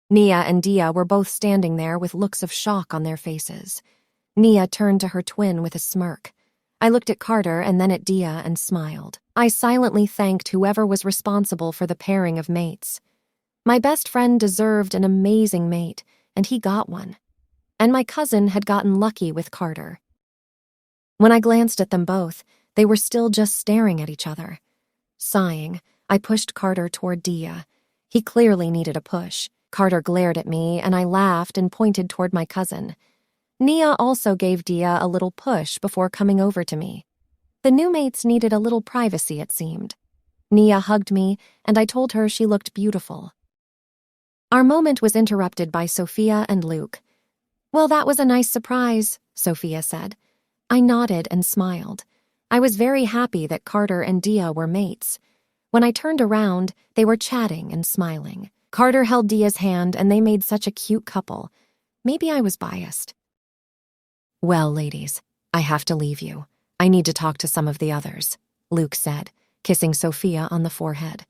Nia and Dia were both standing there with looks of shock on their faces. Nia turned to her twin with a smirk. I looked at Carter and then at Dia and smiled. I silently thanked whoever was responsible for the pairing of mates. My best friend deserved an amazing mate, and he got one. And my cousin had gotten lucky with Carter. When I glanced at them both, they were still just staring at each other. Sighing, I pushed Carter toward Dia. He clearly needed a push. Carter glared at me, and I laughed and pointed toward my cousin. Nia also gave Dia a little push before coming over to me. The new mates needed a little privacy, it seemed. Nia hugged me, and I told her she looked beautiful. Our moment was interrupted by Sophia and Luke. "Well, that was a nice surprise," Sophia said. I nodded and smiled. I was very happy that Carter and Dia were mates. When I turned around, they were chatting and smiling. Carter held Dia's hand, and they made such a cute couple. Maybe I was biased. "Well, ladies, I have to leave you. I need to talk to some of the others," Luke said, kissing Sophia on the forehead.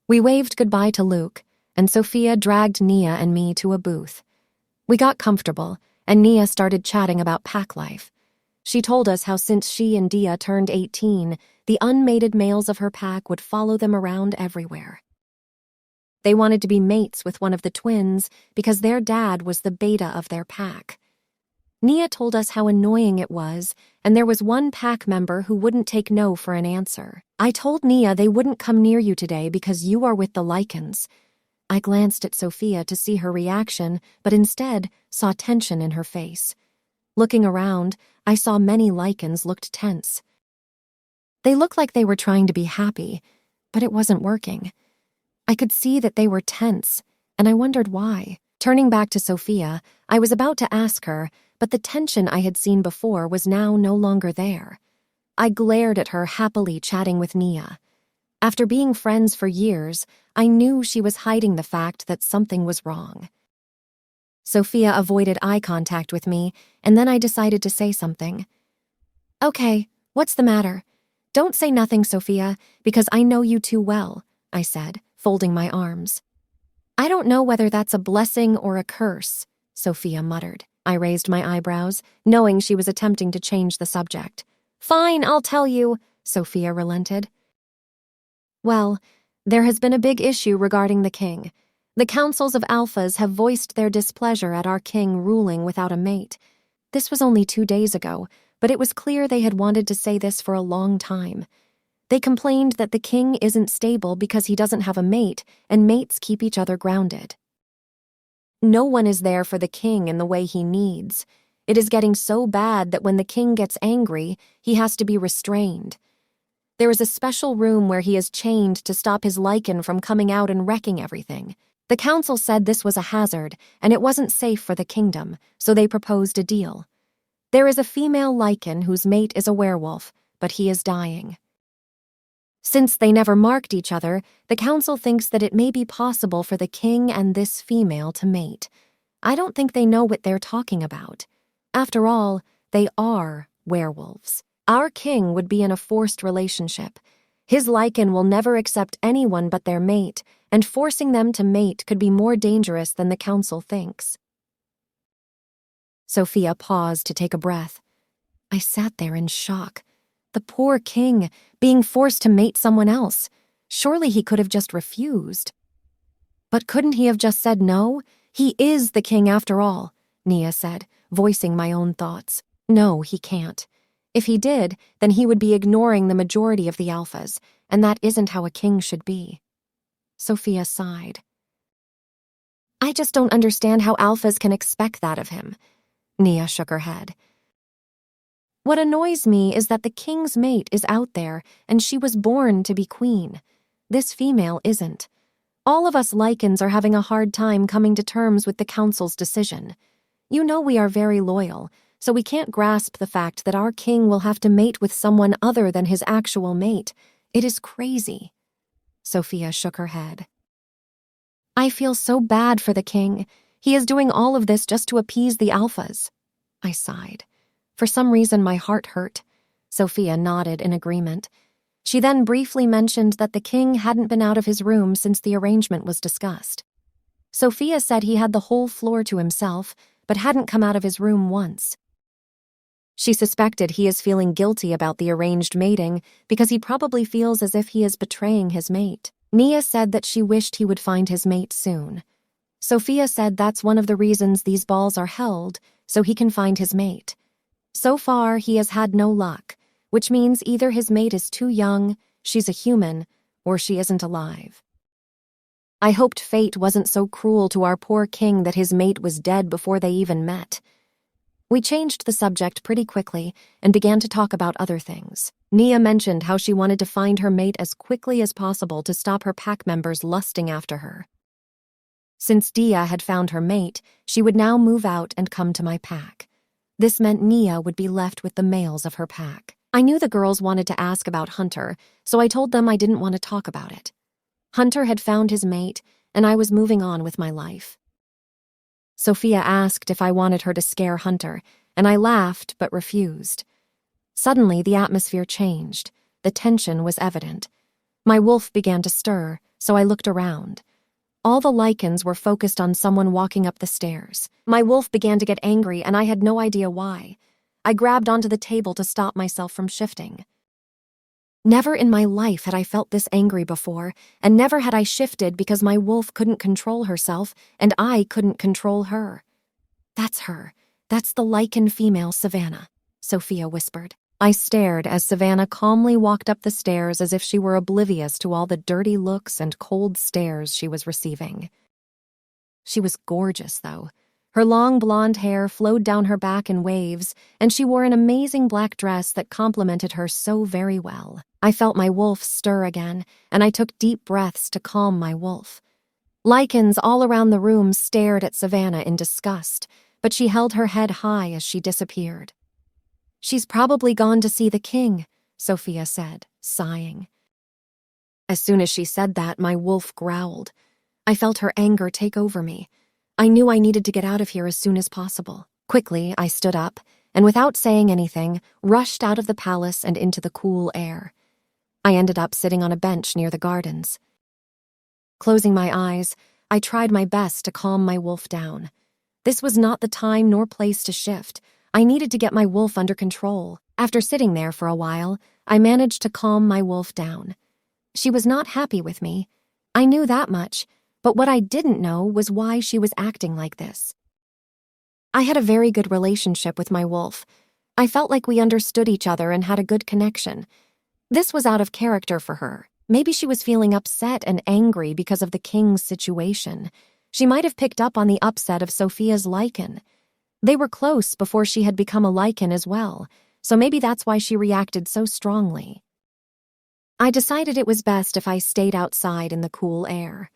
We waved goodbye to Luke, and Sophia dragged Nia and me to a booth. We got comfortable, and Nia started chatting about pack life. She told us how since she and Dia turned 18, the unmated males of her pack would follow them around everywhere. They wanted to be mates with one of the twins because their dad was the beta of their pack. Nia told us how annoying it was, and there was one pack member who wouldn't take no for an answer. I told Nia they wouldn't come near you today because you are with the Lycans. I glanced at Sophia to see her reaction, but instead saw tension in her face. Looking around, I saw many Lycans looked tense. They looked like they were trying to be happy, but it wasn't working. I could see that they were tense, and I wondered why. Turning back to Sophia, I was about to ask her, but the tension I had seen before was now no longer there. I glared at her happily chatting with Nia. After being friends for years, I knew she was hiding the fact that something was wrong. Sophia avoided eye contact with me, and then I decided to say something. "Okay, what's the matter? Don't say nothing, Sophia, because I know you too well," I said, folding my arms. "I don't know whether that's a blessing or a curse," Sophia muttered. I raised my eyebrows, knowing she was attempting to change the subject. "Fine, I'll tell you," Sophia relented. "Well, there has been a big issue regarding the king. The councils of alphas have voiced their displeasure at our king ruling without a mate. This was only 2 days ago, but it was clear they had wanted to say this for a long time. They complained that the king isn't stable because he doesn't have a mate, and mates keep each other grounded. No one is there for the king in the way he needs. It is getting so bad that when the king gets angry, he has to be restrained. There is a special room where he is chained to stop his Lycan from coming out and wrecking everything. The council said this was a hazard, and it wasn't safe for the kingdom, so they proposed a deal. There is a female Lycan whose mate is a werewolf, but he is dying. Since they never marked each other, the council thinks that it may be possible for the king and this female to mate. I don't think they know what they're talking about. After all, they are werewolves. Our king would be in a forced relationship. His Lycan will never accept anyone but their mate, and forcing them to mate could be more dangerous than the council thinks." Sophia paused to take a breath. I sat there in shock. The poor king, being forced to mate someone else. Surely he could have just refused. "But couldn't he have just said no? He is the king after all," Nia said, voicing my own thoughts. "No, he can't. If he did, then he would be ignoring the majority of the alphas, and that isn't how a king should be." Sophia sighed. "I just don't understand how alphas can expect that of him." Nia shook her head. "What annoys me is that the king's mate is out there, and she was born to be queen. This female isn't. All of us Lycans are having a hard time coming to terms with the council's decision. You know we are very loyal, so we can't grasp the fact that our king will have to mate with someone other than his actual mate. It is crazy." Sophia shook her head. "I feel so bad for the king. He is doing all of this just to appease the alphas." I sighed. For some reason, my heart hurt. Sophia nodded in agreement. She then briefly mentioned that the king hadn't been out of his room since the arrangement was discussed. Sophia said he had the whole floor to himself, but hadn't come out of his room once. She suspected he is feeling guilty about the arranged mating because he probably feels as if he is betraying his mate. Nia said that she wished he would find his mate soon. Sophia said that's one of the reasons these balls are held, so he can find his mate. So far, he has had no luck, which means either his mate is too young, she's a human, or she isn't alive. I hoped fate wasn't so cruel to our poor king that his mate was dead before they even met. We changed the subject pretty quickly and began to talk about other things. Nia mentioned how she wanted to find her mate as quickly as possible to stop her pack members lusting after her. Since Dia had found her mate, she would now move out and come to my pack. This meant Nia would be left with the males of her pack. I knew the girls wanted to ask about Hunter, so I told them I didn't want to talk about it. Hunter had found his mate, and I was moving on with my life. Sophia asked if I wanted her to scare Hunter, and I laughed but refused. Suddenly, the atmosphere changed. The tension was evident. My wolf began to stir, so I looked around. All the Lycans were focused on someone walking up the stairs. My wolf began to get angry, and I had no idea why. I grabbed onto the table to stop myself from shifting. Never in my life had I felt this angry before, and never had I shifted because my wolf couldn't control herself, and I couldn't control her. That's her. That's the Lycan female, Savannah, Sophia whispered. I stared as Savannah calmly walked up the stairs as if she were oblivious to all the dirty looks and cold stares she was receiving. She was gorgeous, though. Her long blonde hair flowed down her back in waves, and she wore an amazing black dress that complemented her so very well. I felt my wolf stir again, and I took deep breaths to calm my wolf. Lycans all around the room stared at Savannah in disgust, but she held her head high as she disappeared. She's probably gone to see the king, Sophia said, sighing. As soon as she said that, my wolf growled. I felt her anger take over me. I knew I needed to get out of here as soon as possible. Quickly, I stood up, and without saying anything, rushed out of the palace and into the cool air. I ended up sitting on a bench near the gardens. Closing my eyes, I tried my best to calm my wolf down. This was not the time nor place to shift. I needed to get my wolf under control. After sitting there for a while, I managed to calm my wolf down. She was not happy with me. I knew that much, but what I didn't know was why she was acting like this. I had a very good relationship with my wolf. I felt like we understood each other and had a good connection. This was out of character for her. Maybe she was feeling upset and angry because of the king's situation. She might have picked up on the upset of Sophia's Lycan. They were close before she had become a Lycan as well, so maybe that's why she reacted so strongly. I decided it was best if I stayed outside in the cool air.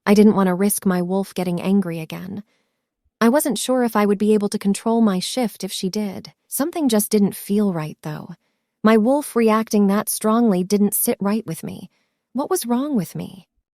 I didn't want to risk my wolf getting angry again. I wasn't sure if I would be able to control my shift if she did. Something just didn't feel right, though. My wolf reacting that strongly didn't sit right with me. What was wrong with me?